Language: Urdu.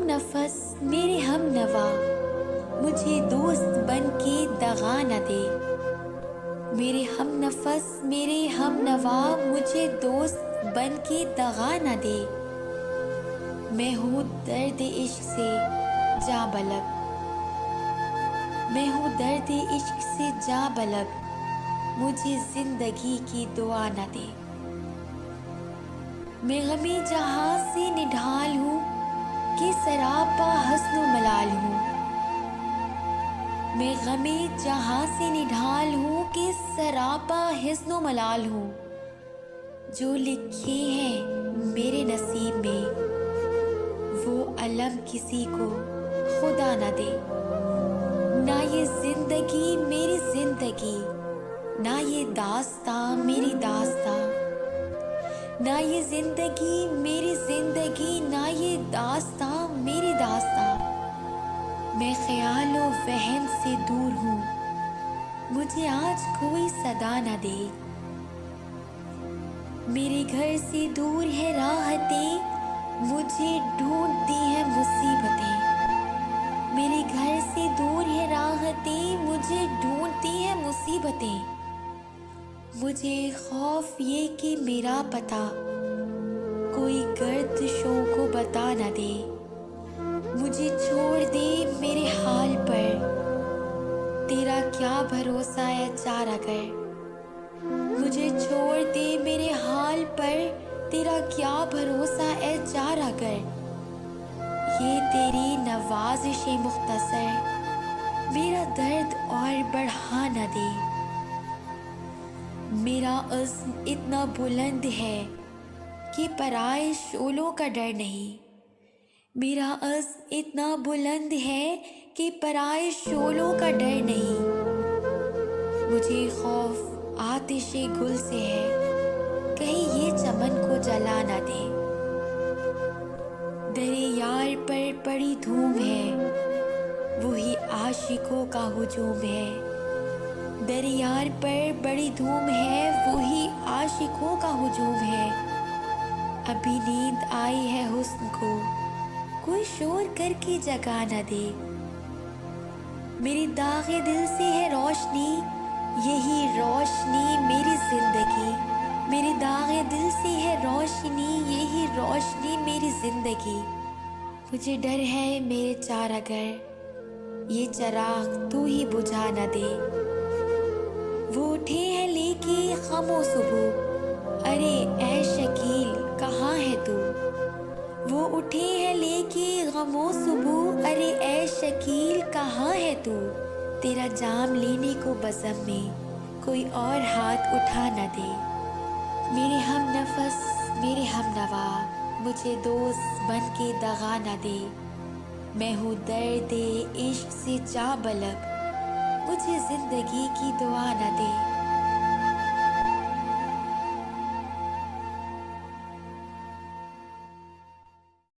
نفس میرے ہم نوا مجھے دوست بن کے دغا نہ دے. میرے ہم نفس میرے ہم نوا مجھے دوست بن کے دغا نہ دے. میں ہوں درد عشق سے جاں بلب، میں ہوں درد عشق سے جاں بلب، مجھے زندگی کی دعا نہ دے. میں غم جہاں سے نڈھال ہوں کہ سراپا حسن و ملال ہوں. میں غم جہاں سے نڈھال ہوں کہ سراپا حسن و ملال ہوں. جو لکھے ہیں میرے نصیب میں وہ علم کسی کو خدا نہ دے. نہ یہ زندگی میری زندگی، نہ یہ داستاں میری داستاں، نہ یہ زندگی میری زندگی، نہ یہ داستاں میری داستاں. میں خیال و وہم سے دور ہوں، مجھے آج کوئی صدا نہ دے. میرے گھر سے دور ہے راحتیں، مجھے ڈھونڈتی ہیں مصیبتیں. میرے گھر سے دور ہے راحتیں، مجھے ڈھونڈتی ہیں مصیبتیں. مجھے خوف یہ کہ میرا پتہ کوئی گردشوں کو بتا نہ دے. مجھے چھوڑ دے میرے حال پر، تیرا کیا بھروسہ ہے چارہ گر. مجھے چھوڑ دے میرے حال پر، تیرا کیا بھروسہ ہے چارہ گر. یہ تیری نوازش مختصر میرا درد اور بڑھا نہ دے. میرا عزم اتنا بلند ہے کہ پرائے شعلوں کا ڈر نہیں. میرا عزم اتنا بلند ہے کہ پرائے شعلوں کا ڈر نہیں. مجھے خوف آتش گل سے ہے، کہیں یہ چمن کو جلا نہ دے. در یار پر پڑی دھوم ہے، وہی عاشقوں کا ہجوم ہے. در یار پر بڑی دھوم ہے، وہی عاشقوں کا ہجوم ہے. ابھی نیند آئی ہے حسن کو، کوئی شور کر کے جگا نہ دے. میری داغ دل سے ہے روشنی، یہی روشنی میری زندگی. میری داغ دل سے ہے روشنی، یہی روشنی میری زندگی. مجھے ڈر ہے میرے چارہ گر، یہ چراغ تو ہی بجھا نہ دے. وہ اٹھے ہیں لے کے غم و صبح، ارے اے شکیل کہاں ہے تو. وہ اٹھے ہیں لے کے غم و صبح، ارے اے شکیل کہاں ہے تو. تیرا جام لینے کو بزم میں کوئی اور ہاتھ اٹھا نہ دے. میرے ہم نفس میرے ہم نوا مجھے دوست بن کے دغا نہ دے. میں ہوں درد عشق سے جاں بلب، مجھے زندگی کی دعا نہ دے.